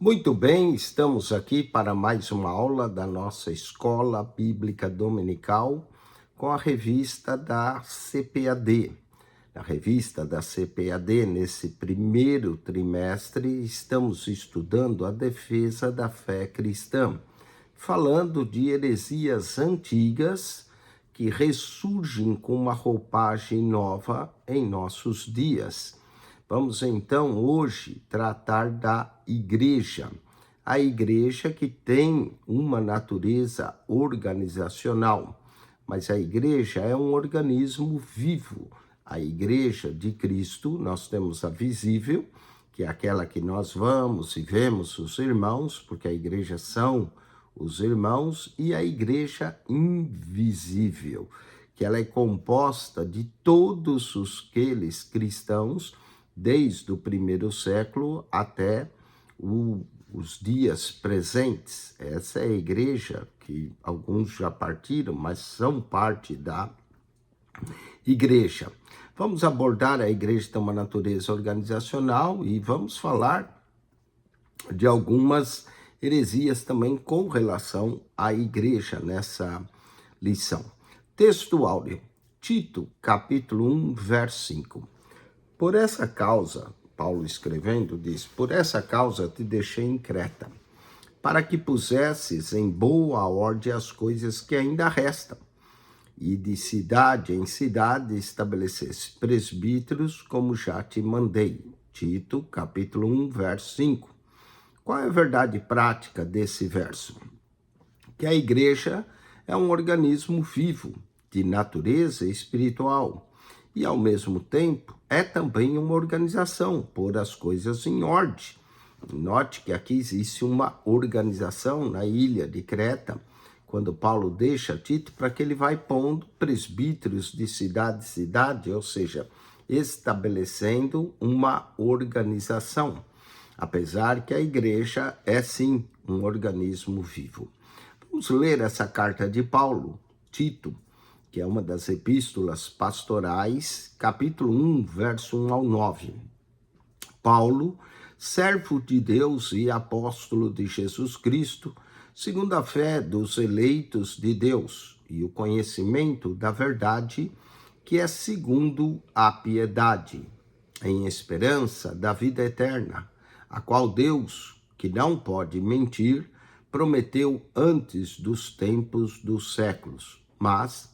Muito bem, estamos aqui para mais uma aula da nossa Escola Bíblica Dominical com a revista da CPAD. Na revista da CPAD, nesse primeiro trimestre, estamos estudando a defesa da fé cristã, falando de heresias antigas que ressurgem com uma roupagem nova em nossos dias. Vamos então hoje tratar da igreja. A igreja que tem uma natureza organizacional, mas a igreja é um organismo vivo. A igreja de Cristo, nós temos a visível, que é aquela que nós vamos e vemos os irmãos, porque a igreja são os irmãos, e a igreja invisível, que ela é composta de todos aqueles cristãos desde o primeiro século até os dias presentes. Essa é a igreja que alguns já partiram, mas são parte da igreja. Vamos abordar a igreja de uma natureza organizacional e vamos falar de algumas heresias também com relação à igreja nessa lição. Texto áureo, Tito, capítulo 1, verso 5. Por essa causa, Paulo escrevendo diz, por essa causa te deixei em Creta, para que pusesses em boa ordem as coisas que ainda restam, e de cidade em cidade estabelecesse presbíteros, como já te mandei. Tito, capítulo 1, verso 5. Qual é a verdade prática desse verso? Que a igreja é um organismo vivo, de natureza espiritual, e ao mesmo tempo é também uma organização, pôr as coisas em ordem. Note que aqui existe uma organização na ilha de Creta, quando Paulo deixa Tito para que ele vai pondo presbíteros de cidade em cidade, ou seja, estabelecendo uma organização, apesar que a igreja é sim um organismo vivo. Vamos ler essa carta de Paulo, Tito, que é uma das epístolas pastorais, capítulo 1, verso 1 ao 9. Paulo, servo de Deus e apóstolo de Jesus Cristo, segundo a fé dos eleitos de Deus e o conhecimento da verdade, que é segundo a piedade, em esperança da vida eterna, a qual Deus, que não pode mentir, prometeu antes dos tempos dos séculos, mas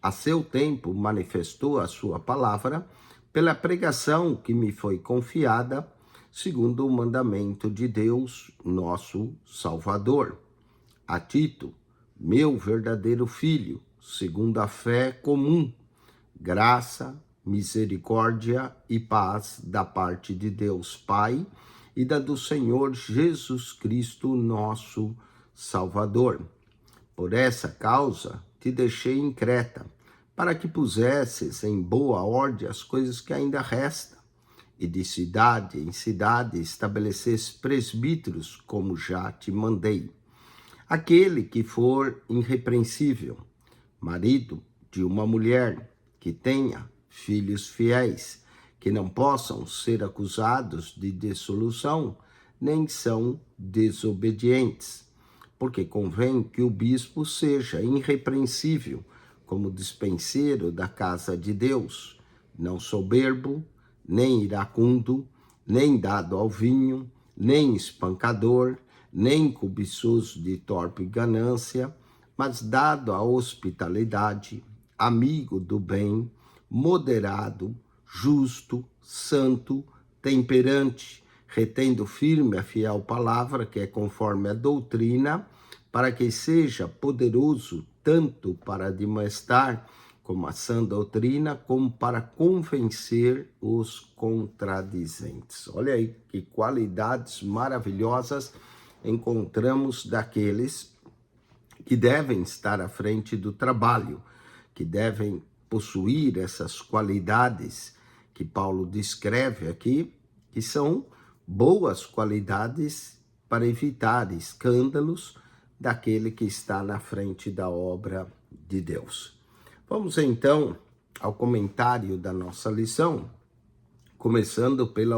a seu tempo manifestou a sua palavra pela pregação que me foi confiada, segundo o mandamento de Deus, nosso Salvador. A Tito, meu verdadeiro filho, segundo a fé comum, graça, misericórdia e paz da parte de Deus Pai e da do Senhor Jesus Cristo, nosso Salvador. Por essa causa te deixei em Creta, para que pusesses em boa ordem as coisas que ainda restam, e de cidade em cidade estabelecesses presbíteros, como já te mandei. Aquele que for irrepreensível, marido de uma mulher, que tenha filhos fiéis, que não possam ser acusados de dissolução, nem são desobedientes, porque convém que o bispo seja irrepreensível, como dispenseiro da casa de Deus, não soberbo, nem iracundo, nem dado ao vinho, nem espancador, nem cobiçoso de torpe ganância, mas dado à hospitalidade, amigo do bem, moderado, justo, santo, temperante, retendo firme a fiel palavra, que é conforme a doutrina, para que seja poderoso tanto para admoestar, como a sã doutrina, como para convencer os contradizentes. Olha aí que qualidades maravilhosas encontramos daqueles que devem estar à frente do trabalho, que devem possuir essas qualidades que Paulo descreve aqui, que são boas qualidades para evitar escândalos daquele que está na frente da obra de Deus. Vamos então ao comentário da nossa lição, começando pela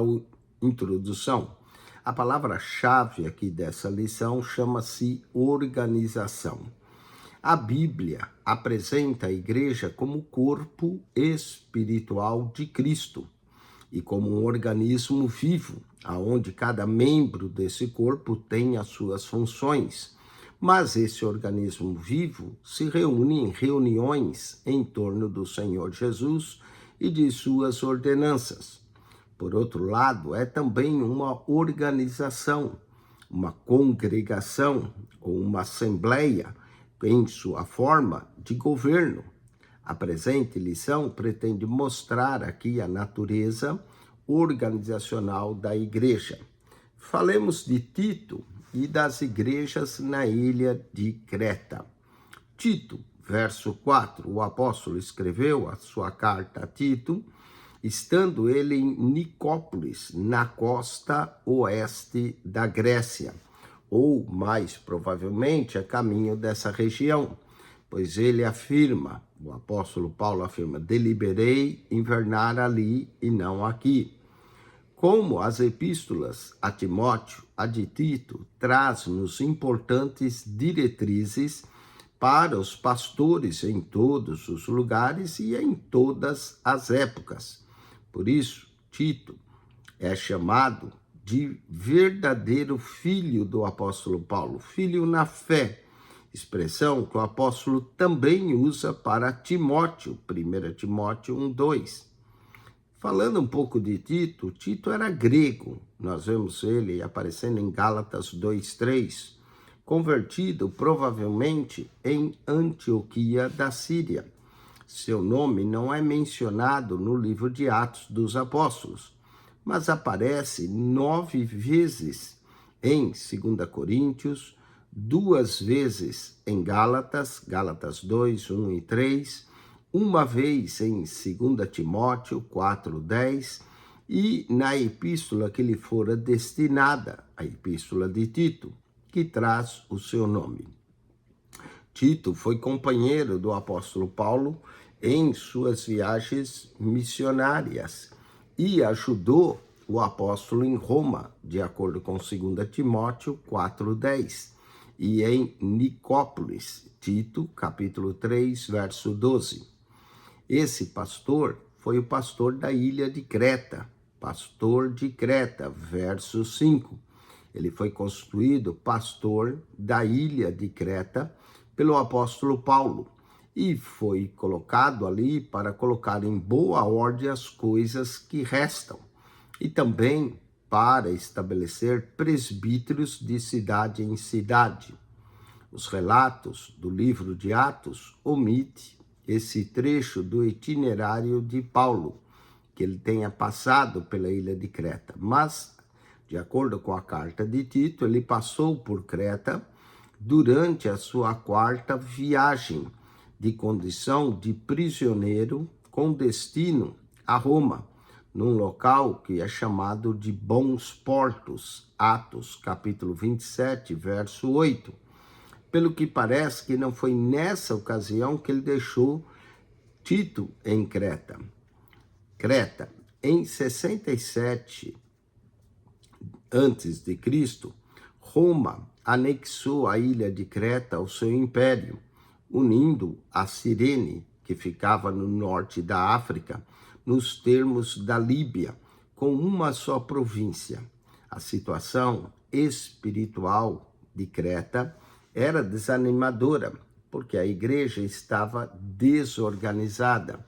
introdução. A palavra-chave aqui dessa lição chama-se organização. A Bíblia apresenta a igreja como corpo espiritual de Cristo e como um organismo vivo, aonde cada membro desse corpo tem as suas funções. Mas esse organismo vivo se reúne em reuniões em torno do Senhor Jesus e de suas ordenanças. Por outro lado, é também uma organização, uma congregação ou uma assembleia em sua forma de governo. A presente lição pretende mostrar aqui a natureza organizacional da igreja. Falemos de Tito e das igrejas na ilha de Creta. Tito, verso 4, o apóstolo escreveu a sua carta a Tito, estando ele em Nicópolis, na costa oeste da Grécia, ou mais provavelmente a caminho dessa região, pois ele afirma, o apóstolo Paulo afirma, deliberei invernar ali e não aqui. Como as epístolas a Timóteo, a de Tito, traz-nos importantes diretrizes para os pastores em todos os lugares e em todas as épocas. Por isso, Tito é chamado de verdadeiro filho do apóstolo Paulo, filho na fé, expressão que o apóstolo também usa para Timóteo, 1 Timóteo 1:2. Falando um pouco de Tito, Tito era grego, nós vemos ele aparecendo em Gálatas 2:3, convertido provavelmente em Antioquia da Síria. Seu nome não é mencionado no livro de Atos dos Apóstolos, mas aparece 9 vezes em 2 Coríntios, 2 vezes em Gálatas, Gálatas 2, 1 e 3, uma vez em 2 Timóteo 4:10 e na epístola que lhe fora destinada, a epístola de Tito, que traz o seu nome. Tito foi companheiro do apóstolo Paulo em suas viagens missionárias e ajudou o apóstolo em Roma, de acordo com 2 Timóteo 4:10, e em Nicópolis, Tito, capítulo 3, verso 12. Esse pastor foi o pastor da ilha de Creta, pastor de Creta, verso 5. Ele foi constituído pastor da ilha de Creta pelo apóstolo Paulo e foi colocado ali para colocar em boa ordem as coisas que restam e também para estabelecer presbíteros de cidade em cidade. Os relatos do livro de Atos omite esse trecho do itinerário de Paulo, que ele tenha passado pela ilha de Creta, mas, de acordo com a carta de Tito, ele passou por Creta durante a sua 4ª viagem de condição de prisioneiro com destino a Roma, num local que é chamado de Bons Portos, Atos, capítulo 27, verso 8. Pelo que parece que não foi nessa ocasião que ele deixou Tito em Creta. Em 67 a.C., Roma anexou a ilha de Creta ao seu império, unindo a Cirene, que ficava no norte da África, nos termos da Líbia, com uma só província. A situação espiritual de Creta era desanimadora, porque a igreja estava desorganizada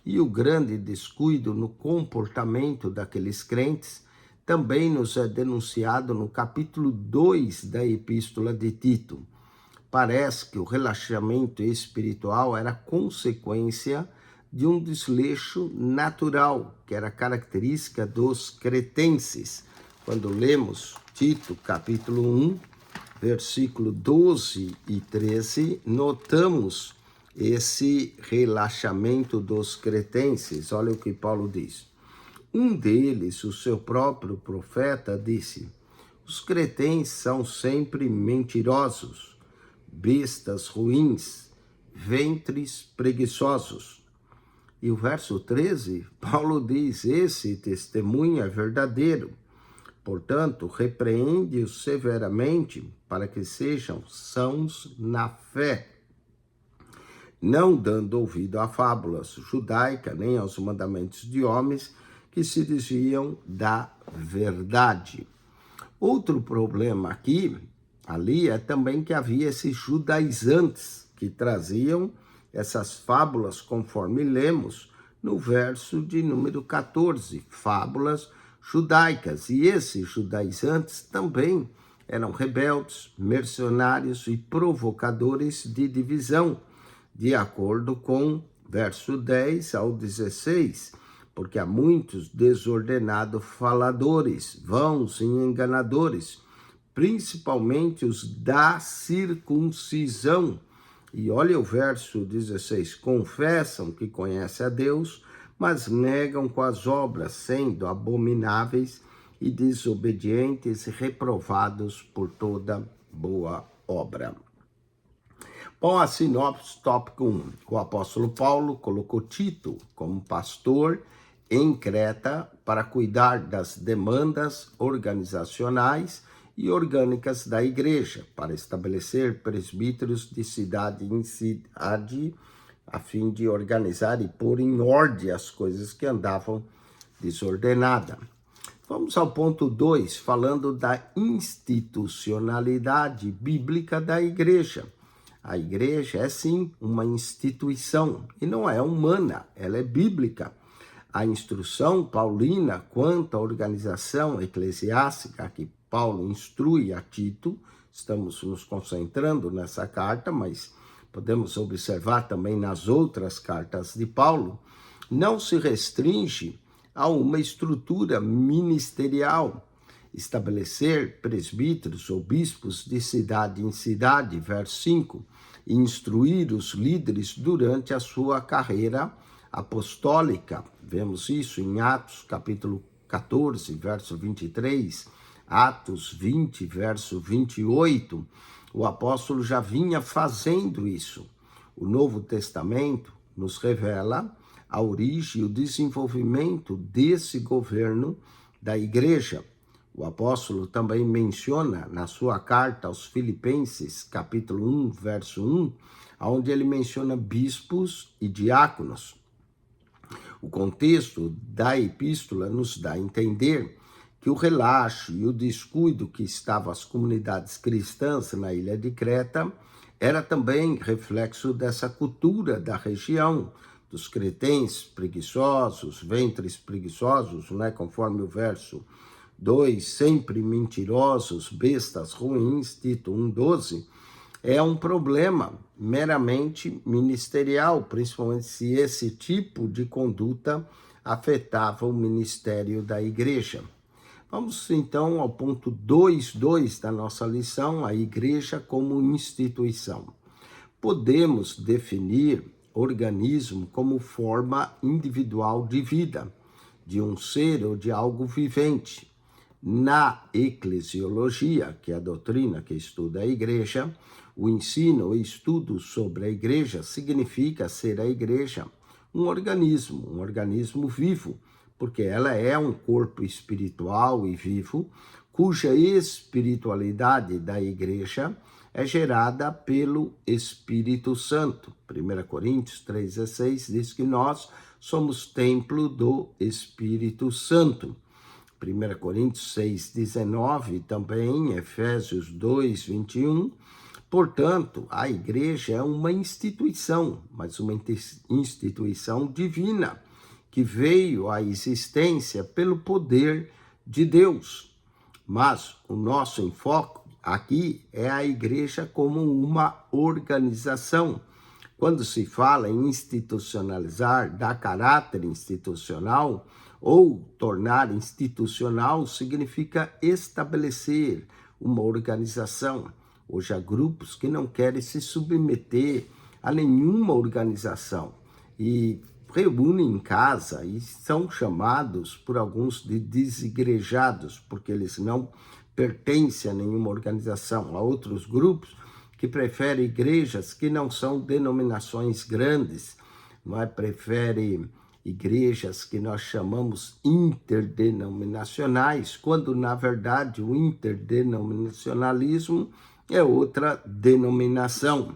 e o grande descuido no comportamento daqueles crentes também nos é denunciado no capítulo 2 da Epístola de Tito. Parece que o relaxamento espiritual era consequência de um desleixo natural, que era característica dos cretenses. Quando lemos Tito, capítulo 1, versículo 12 e 13, notamos esse relaxamento dos cretenses. Olha o que Paulo diz. Um deles, o seu próprio profeta, disse: os cretenses são sempre mentirosos, bestas ruins, ventres preguiçosos. E o verso 13, Paulo diz: esse testemunho é verdadeiro. Portanto, repreende-os severamente para que sejam sãos na fé, não dando ouvido a fábulas judaicas, nem aos mandamentos de homens que se desviam da verdade. Outro problema ali é também que havia esses judaizantes que traziam essas fábulas, conforme lemos no verso de número 14, fábulas judaicas. E esses judaizantes também eram rebeldes, mercenários e provocadores de divisão, de acordo com verso 10 ao 16, porque há muitos desordenados faladores, vãos e enganadores, principalmente os da circuncisão. E olha o verso 16, confessam que conhecem a Deus, mas negam com as obras, sendo abomináveis e desobedientes e reprovados por toda boa obra. Bom, a sinopse, tópico 1. O apóstolo Paulo colocou Tito como pastor em Creta para cuidar das demandas organizacionais e orgânicas da igreja, para estabelecer presbíteros de cidade em cidade, a fim de organizar e pôr em ordem as coisas que andavam desordenadas. Vamos ao ponto 2, falando da institucionalidade bíblica da igreja. A igreja é sim uma instituição e não é humana, ela é bíblica. A instrução paulina quanto à organização eclesiástica que Paulo instrui a Tito, estamos nos concentrando nessa carta, mas podemos observar também nas outras cartas de Paulo, não se restringe a uma estrutura ministerial. Estabelecer presbíteros ou bispos de cidade em cidade, verso 5, e instruir os líderes durante a sua carreira apostólica. Vemos isso em Atos, capítulo 14, verso 23, Atos 20, verso 28. O apóstolo já vinha fazendo isso. O Novo Testamento nos revela a origem e o desenvolvimento desse governo da igreja. O apóstolo também menciona na sua carta aos Filipenses, capítulo 1, verso 1, onde ele menciona bispos e diáconos. O contexto da epístola nos dá a entender que o relaxo e o descuido que estavam as comunidades cristãs na ilha de Creta era também reflexo dessa cultura da região, dos cretenses preguiçosos, ventres preguiçosos, né, conforme o verso 2, sempre mentirosos, bestas ruins, Tito 1,12, é um problema meramente ministerial, principalmente se esse tipo de conduta afetava o ministério da igreja. Vamos então ao ponto 2.2 da nossa lição, a igreja como instituição. Podemos definir organismo como forma individual de vida, de um ser ou de algo vivente. Na eclesiologia, que é a doutrina que estuda a igreja, o ensino ou estudo sobre a igreja significa ser a igreja um organismo vivo, porque ela é um corpo espiritual e vivo, cuja espiritualidade da igreja é gerada pelo Espírito Santo. 1 Coríntios 3,16 diz que nós somos templo do Espírito Santo. 1 Coríntios 6,19 também, Efésios 2,21. Portanto, a igreja é uma instituição, mas uma instituição divina, que veio à existência pelo poder de Deus. Mas o nosso enfoque aqui é a igreja como uma organização. Quando se fala em institucionalizar, dar caráter institucional ou tornar institucional, significa estabelecer uma organização. Hoje há grupos que não querem se submeter a nenhuma organização e reúnem em casa e são chamados por alguns de desigrejados, porque eles não pertencem a nenhuma organização. Há outros grupos que preferem igrejas que não são denominações grandes, preferem igrejas que nós chamamos interdenominacionais, quando na verdade o interdenominacionalismo é outra denominação.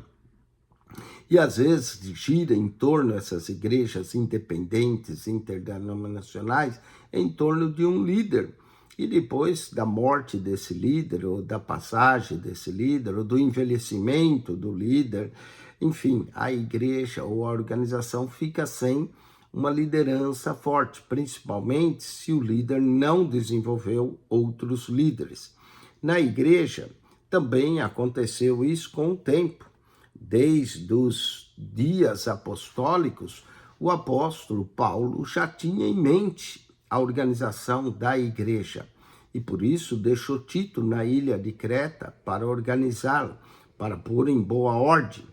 E às vezes gira em torno dessas igrejas independentes, interdenominacionais, em torno de um líder. E depois da morte desse líder, ou da passagem desse líder, ou do envelhecimento do líder, enfim, a igreja ou a organização fica sem uma liderança forte, principalmente se o líder não desenvolveu outros líderes. Na igreja também aconteceu isso com o tempo. Desde os dias apostólicos, o apóstolo Paulo já tinha em mente a organização da igreja e por isso deixou Tito na ilha de Creta para organizá-lo, para pôr em boa ordem.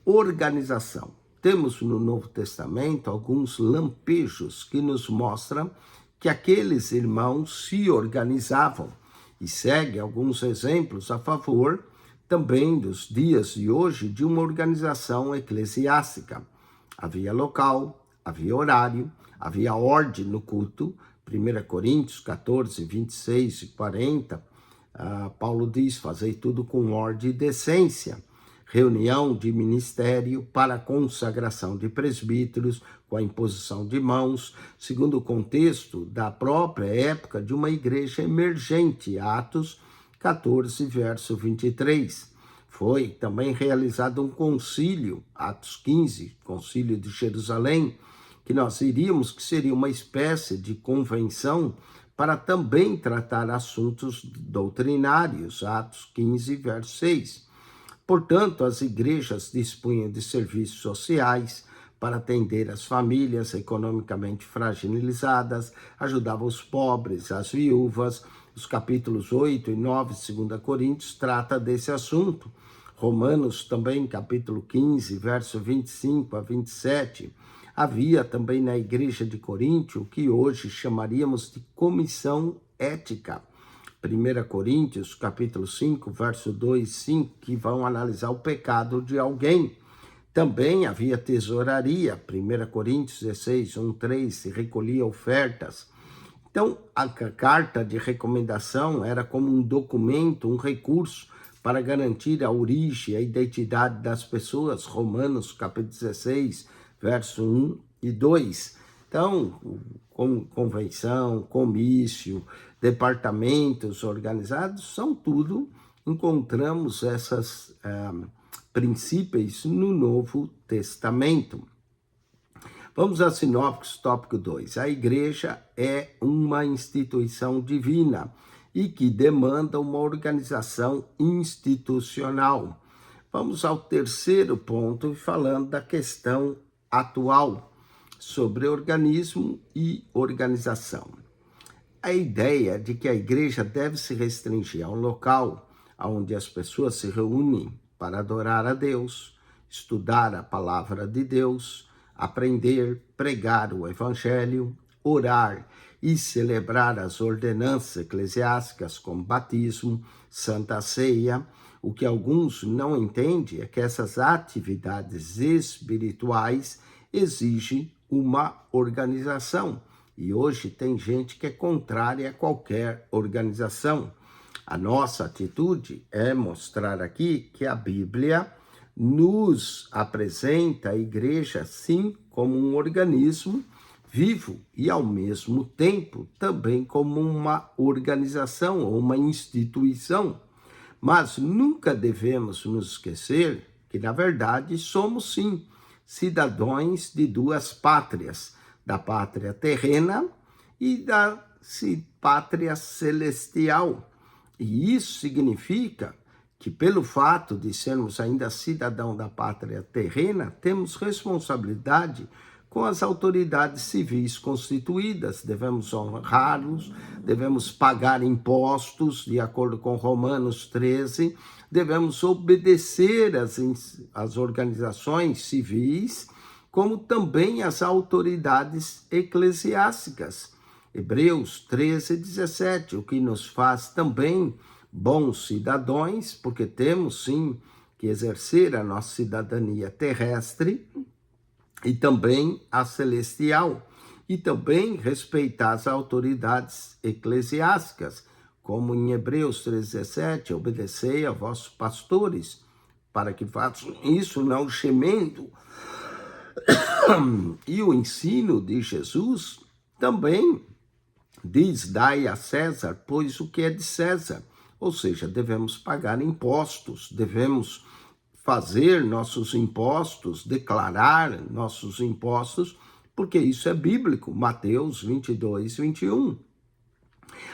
Organização. Temos no Novo Testamento alguns lampejos que nos mostram que aqueles irmãos se organizavam e segue alguns exemplos a favor também dos dias de hoje de uma organização eclesiástica. Havia local, havia horário, havia ordem no culto. 1 Coríntios 14, 26 e 40, Paulo diz, fazei tudo com ordem e decência. Reunião de ministério para consagração de presbíteros, com a imposição de mãos, segundo o contexto da própria época de uma igreja emergente, Atos 14, verso 23. Foi também realizado um concílio, Atos 15, concílio de Jerusalém, que nós diríamos que seria uma espécie de convenção para também tratar assuntos doutrinários, Atos 15, verso 6. Portanto, as igrejas dispunham de serviços sociais para atender as famílias economicamente fragilizadas, ajudavam os pobres, as viúvas. Os capítulos 8 e 9 de 2 Coríntios trata desse assunto. Romanos também, capítulo 15, verso 25 a 27. Havia também na igreja de Coríntio o que hoje chamaríamos de comissão ética. 1 Coríntios, capítulo 5, verso 2 e 5, que vão analisar o pecado de alguém. Também havia tesouraria. 1 Coríntios 16, 1, 3, se recolhia ofertas. Então, a carta de recomendação era como um documento, um recurso para garantir a origem, a identidade das pessoas. Romanos, capítulo 16, verso 1 e 2. Então, convenção, comício, departamentos organizados, são tudo, encontramos esses princípios no Novo Testamento. Vamos a sinopse, tópico 2. A igreja é uma instituição divina e que demanda uma organização institucional. Vamos ao terceiro ponto, falando da questão atual sobre organismo e organização. A ideia de que a igreja deve se restringir a um local onde as pessoas se reúnem para adorar a Deus, estudar a palavra de Deus, aprender, pregar o evangelho, orar e celebrar as ordenanças eclesiásticas como batismo, santa ceia. O que alguns não entendem é que essas atividades espirituais exigem uma organização. E hoje tem gente que é contrária a qualquer organização. A nossa atitude é mostrar aqui que a Bíblia nos apresenta a igreja, sim, como um organismo vivo e, ao mesmo tempo, também como uma organização ou uma instituição. Mas nunca devemos nos esquecer que, na verdade, somos, sim, cidadãos de duas pátrias, da pátria terrena e da pátria celestial. E isso significa que, pelo fato de sermos ainda cidadãos da pátria terrena, temos responsabilidade com as autoridades civis constituídas. Devemos honrá-los, devemos pagar impostos, de acordo com Romanos 13, devemos obedecer às organizações civis, como também às autoridades eclesiásticas. Hebreus 13, 17, o que nos faz também bons cidadãos, porque temos sim que exercer a nossa cidadania terrestre, e também a celestial, e também respeitar as autoridades eclesiásticas, como em Hebreus 3,17, obedecei a vossos pastores, para que façam isso não gemendo. E o ensino de Jesus também diz, dai a César, pois o que é de César. Ou seja, devemos pagar impostos, devemos fazer nossos impostos, declarar nossos impostos, porque isso é bíblico, Mateus 22, 21.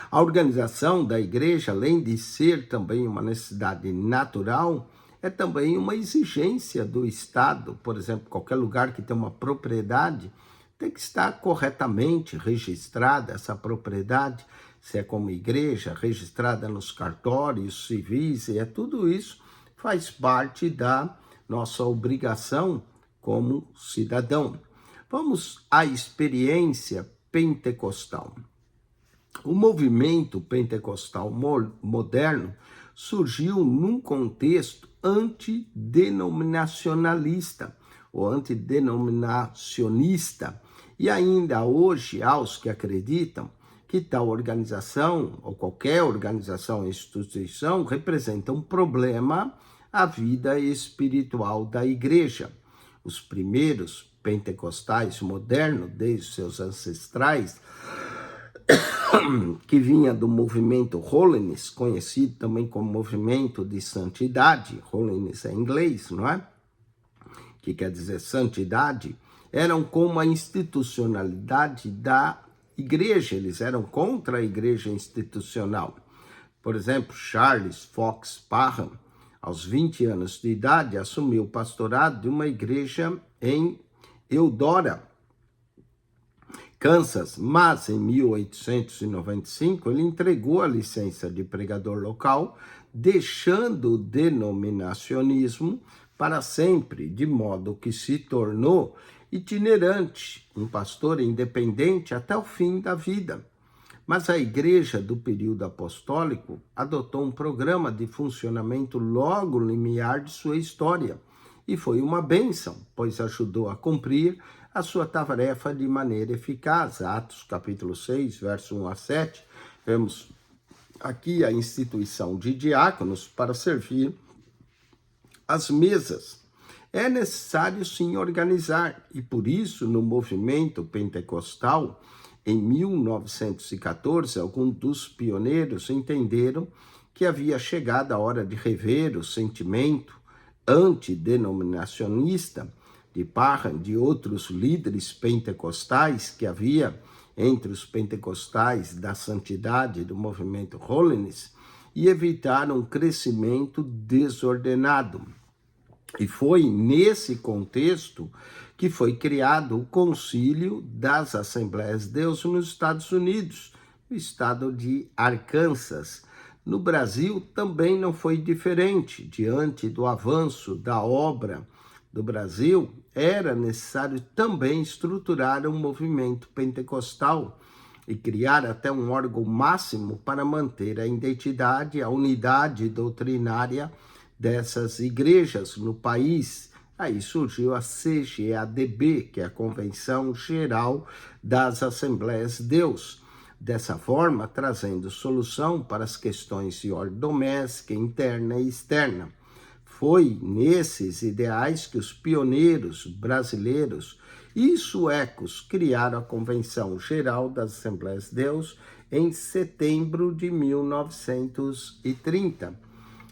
A organização da igreja, além de ser também uma necessidade natural, é também uma exigência do Estado. Por exemplo, qualquer lugar que tem uma propriedade tem que estar corretamente registrada essa propriedade, se é como igreja, registrada nos cartórios civis, e tudo isso faz parte da nossa obrigação como cidadão. Vamos à experiência pentecostal. O movimento pentecostal moderno surgiu num contexto antidenominacionalista ou antidenominacionista, e ainda hoje há os que acreditam que tal organização ou qualquer organização ou instituição representa um problema à vida espiritual da igreja. Os primeiros pentecostais modernos, desde seus ancestrais, que vinha do movimento Holiness, conhecido também como movimento de santidade, Holiness é em inglês, não é? Que quer dizer santidade, eram como a institucionalidade da igreja, eles eram contra a igreja institucional. Por exemplo, Charles Fox Parham, aos 20 anos de idade, assumiu o pastorado de uma igreja em Eudora, Kansas, mas em 1895 ele entregou a licença de pregador local, deixando o denominacionismo para sempre, de modo que se tornou itinerante, um pastor independente até o fim da vida. Mas a igreja do período apostólico adotou um programa de funcionamento logo limiar de sua história, e foi uma bênção, pois ajudou a cumprir a sua tarefa de maneira eficaz. Atos capítulo 6, verso 1 a 7, vemos aqui a instituição de diáconos para servir as mesas. É necessário sim organizar, e por isso no movimento pentecostal, em 1914, alguns dos pioneiros entenderam que havia chegado a hora de rever o sentimento antidenominacionista de Parham, de outros líderes pentecostais que havia entre os pentecostais da santidade do movimento Holiness, e evitar um crescimento desordenado. E foi nesse contexto que foi criado o Concílio das Assembleias de Deus nos Estados Unidos, no estado de Arkansas. No Brasil também não foi diferente. Diante do avanço da obra do Brasil, era necessário também estruturar um movimento pentecostal e criar até um órgão máximo para manter a identidade, a unidade doutrinária dessas igrejas no país. Aí surgiu a CGADB, que é a Convenção Geral das Assembleias de Deus. Dessa forma, trazendo solução para as questões de ordem doméstica, interna e externa. Foi nesses ideais que os pioneiros brasileiros e suecos criaram a Convenção Geral das Assembleias de Deus em setembro de 1930,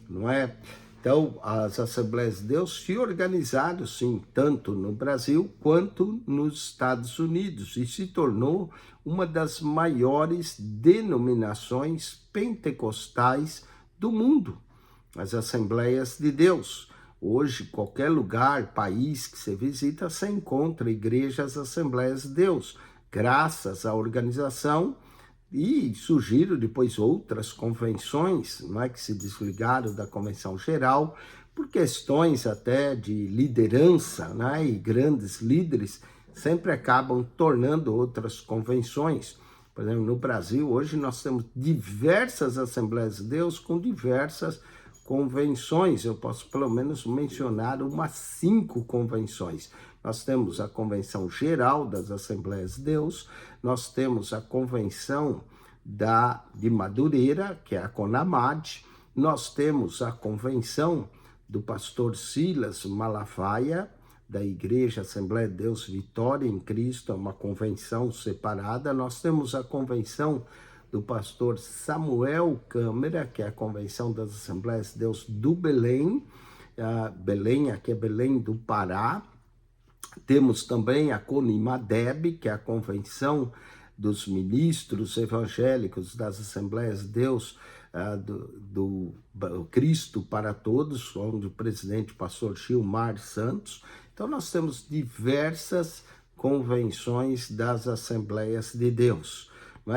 não é? Então, as Assembleias de Deus se organizaram, sim, tanto no Brasil quanto nos Estados Unidos, e se tornou uma das maiores denominações pentecostais do mundo, as Assembleias de Deus. Hoje, qualquer lugar, país que você visita, você encontra igrejas, Assembleias de Deus, graças à organização. E surgiram depois outras convenções, não é, que se desligaram da Convenção Geral, por questões até de liderança, né, e grandes líderes sempre acabam tornando outras convenções. Por exemplo, no Brasil, hoje nós temos diversas Assembleias de Deus com diversas convenções, eu posso pelo menos mencionar umas 5 convenções. Nós temos a Convenção Geral das Assembleias de Deus, nós temos a Convenção de Madureira, que é a CONAMAD, nós temos a Convenção do pastor Silas Malafaia, da Igreja Assembleia de Deus Vitória em Cristo, é uma convenção separada. Nós temos a convenção do pastor Samuel Câmara, que é a convenção das Assembleias de Deus do Belém, Belém, aqui é Belém do Pará. Temos também a CONIMADEB, que é a convenção dos ministros evangélicos das Assembleias de Deus do Cristo para Todos, onde o presidente pastor Gilmar Santos. Então nós temos diversas convenções das Assembleias de Deus.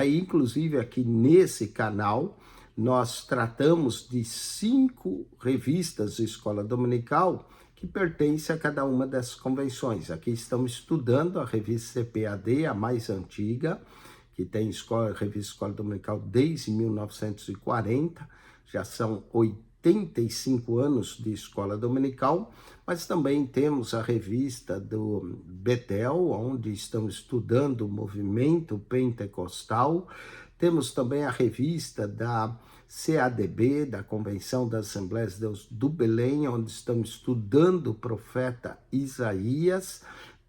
Inclusive aqui nesse canal nós tratamos de 5 revistas de escola dominical que pertencem a cada uma dessas convenções. Aqui estamos estudando a revista CPAD, a mais antiga, que tem revista escola dominical desde 1940, já são 85 anos de escola dominical, mas também temos a revista do Betel, onde estamos estudando o movimento pentecostal. Temos também a revista da CADB, da Convenção das Assembleias de Deus do Belém, onde estamos estudando o profeta Isaías.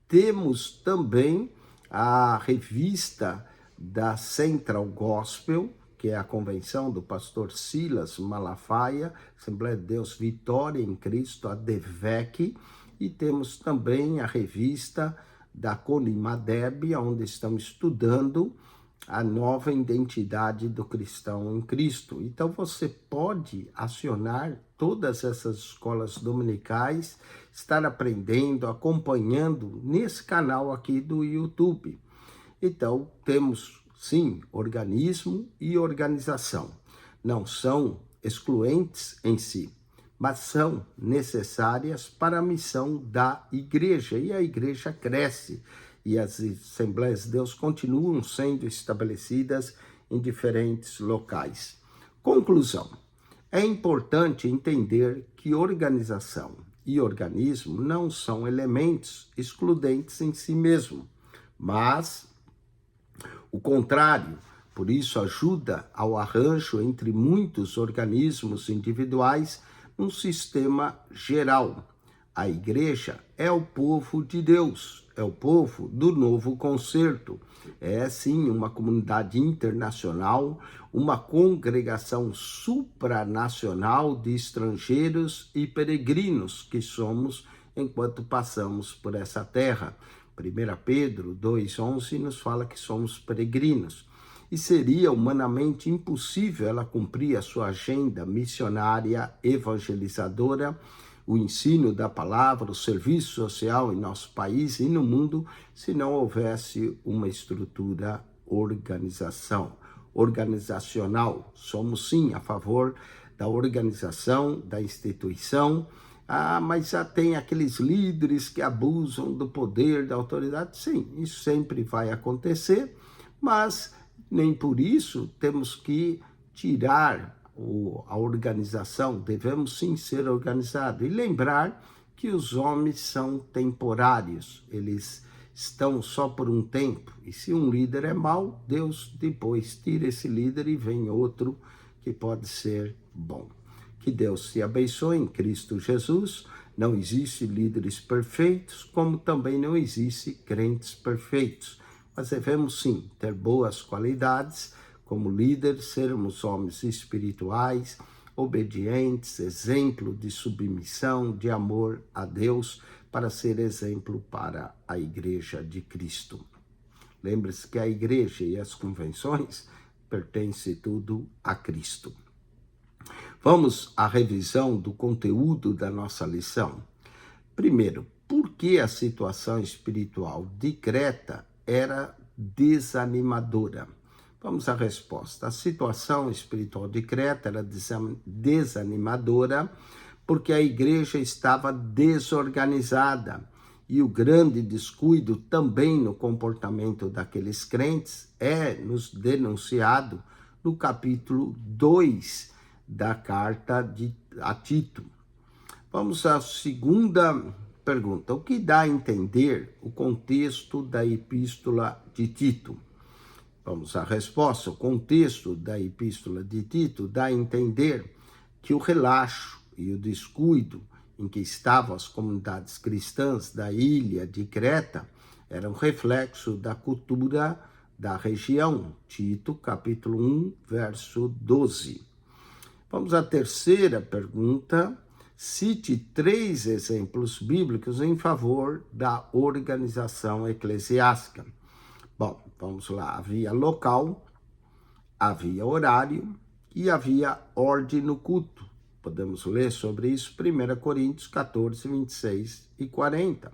Temos também a revista da Central Gospel, que é a convenção do pastor Silas Malafaia, Assembleia de Deus Vitória em Cristo, a DEVEC, e temos também a revista da CONIMADEB, onde estamos estudando a nova identidade do cristão em Cristo. Então você pode acionar todas essas escolas dominicais, estar aprendendo, acompanhando nesse canal aqui do YouTube. Então temos sim organismo e organização. Não são excluentes em si, mas são necessárias para a missão da igreja, e a igreja cresce. E as Assembleias de Deus continuam sendo estabelecidas em diferentes locais. Conclusão: é importante entender que organização e organismo não são elementos excludentes em si mesmo, mas o contrário. Por isso ajuda ao arranjo entre muitos organismos individuais num sistema geral. A igreja é o povo de Deus, é o povo do novo concerto. É sim uma comunidade internacional, uma congregação supranacional de estrangeiros e peregrinos que somos enquanto passamos por essa terra. 1 Pedro 2,11 nos fala que somos peregrinos. E seria humanamente impossível ela cumprir a sua agenda missionária, evangelizadora, o ensino da palavra, o serviço social em nosso país e no mundo, se não houvesse uma estrutura organizacional. Somos sim a favor da organização, da instituição, mas já tem aqueles líderes que abusam do poder, da autoridade. Sim, isso sempre vai acontecer, mas nem por isso temos que tirar a organização. Devemos sim ser organizados e lembrar que os homens são temporários, eles estão só por um tempo, e se um líder é mau, Deus depois tira esse líder e vem outro que pode ser bom. Que Deus te abençoe em Cristo Jesus. Não existe líderes perfeitos, como também não existe crentes perfeitos, mas devemos sim ter boas qualidades como líderes, sermos homens espirituais, obedientes, exemplo de submissão, de amor a Deus, para ser exemplo para a Igreja de Cristo. Lembre-se que a igreja e as convenções pertencem tudo a Cristo. Vamos à revisão do conteúdo da nossa lição. Primeiro, por que a situação espiritual de Creta era desanimadora? Vamos à resposta. A situação espiritual de Creta era desanimadora porque a igreja estava desorganizada, e o grande descuido também no comportamento daqueles crentes é nos denunciado no capítulo 2 da carta a Tito. Vamos à segunda pergunta. O que dá a entender o contexto da epístola de Tito? Vamos à resposta. O contexto da epístola de Tito dá a entender que o relaxo e o descuido em que estavam as comunidades cristãs da ilha de Creta era um reflexo da cultura da região. Tito, capítulo 1, verso 12. Vamos à terceira pergunta. Cite 3 exemplos bíblicos em favor da organização eclesiástica. Bom, vamos lá. Havia local, havia horário e havia ordem no culto. Podemos ler sobre isso 1 Coríntios 14, 26 e 40.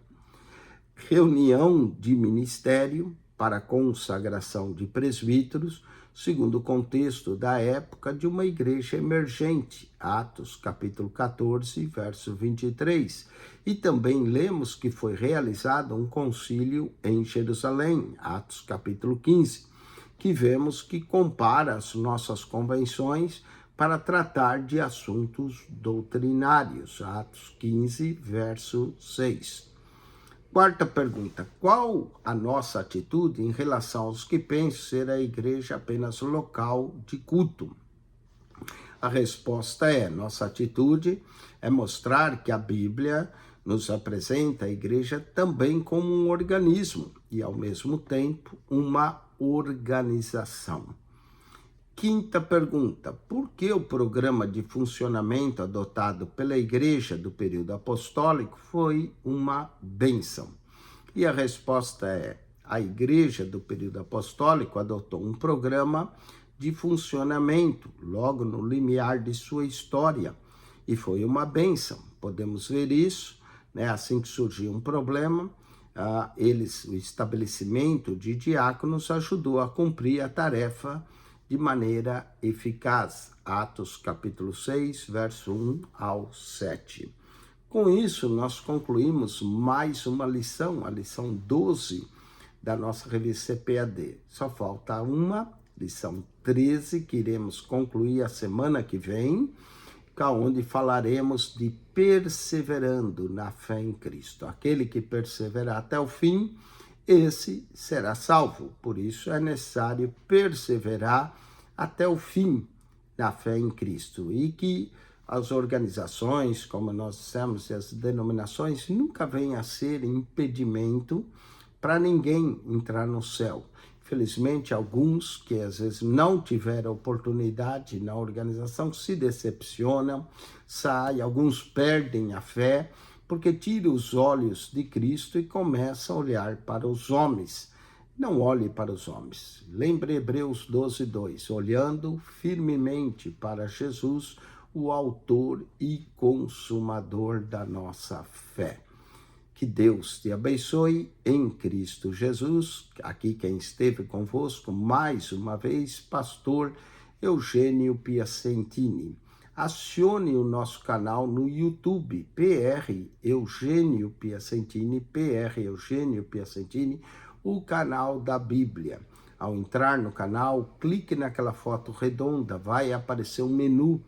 Reunião de ministério para consagração de presbíteros, segundo o contexto da época de uma igreja emergente, Atos capítulo 14, verso 23. E também lemos que foi realizado um concílio em Jerusalém, Atos capítulo 15, que vemos que compara as nossas convenções para tratar de assuntos doutrinários, Atos 15, verso 6. Quarta pergunta, qual a nossa atitude em relação aos que pensam ser a igreja apenas local de culto? A resposta é, nossa atitude é mostrar que a Bíblia nos apresenta a igreja também como um organismo e, ao mesmo tempo, uma organização. Quinta pergunta, por que o programa de funcionamento adotado pela igreja do período apostólico foi uma bênção? E a resposta é, a igreja do período apostólico adotou um programa de funcionamento logo no limiar de sua história e foi uma bênção. Podemos ver isso, né? Assim que surgiu um problema, o estabelecimento de diáconos ajudou a cumprir a tarefa de maneira eficaz. Atos capítulo 6, verso 1 ao 7. Com isso, nós concluímos mais uma lição, a lição 12 da nossa revista CPAD. Só falta uma, lição 13, que iremos concluir a semana que vem, onde falaremos de perseverando na fé em Cristo. Aquele que perseverar até o fim, esse será salvo. Por isso é necessário perseverar até o fim na fé em Cristo. E que as organizações, como nós dissemos, e as denominações, nunca venham a ser impedimento para ninguém entrar no céu. Infelizmente, alguns que às vezes não tiveram oportunidade na organização se decepcionam, saem, alguns perdem a fé, porque tiram os olhos de Cristo e começam a olhar para os homens. Não olhe para os homens. Lembre Hebreus 12, 2. Olhando firmemente para Jesus, o autor e consumador da nossa fé. Que Deus te abençoe em Cristo Jesus. Aqui quem esteve convosco mais uma vez, pastor Eugênio Piacentini. Acione o nosso canal no YouTube, PR Eugênio Piacentini, PR Eugênio Piacentini, o canal da Bíblia. Ao entrar no canal, clique naquela foto redonda, vai aparecer um menu.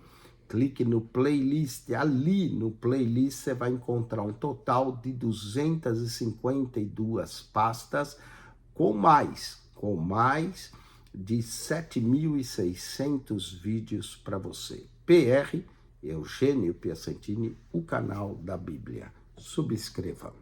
Clique no playlist, ali no playlist você vai encontrar um total de 252 pastas com mais de 7.600 vídeos para você. PR Eugênio Piacentini, o canal da Bíblia. Subscreva.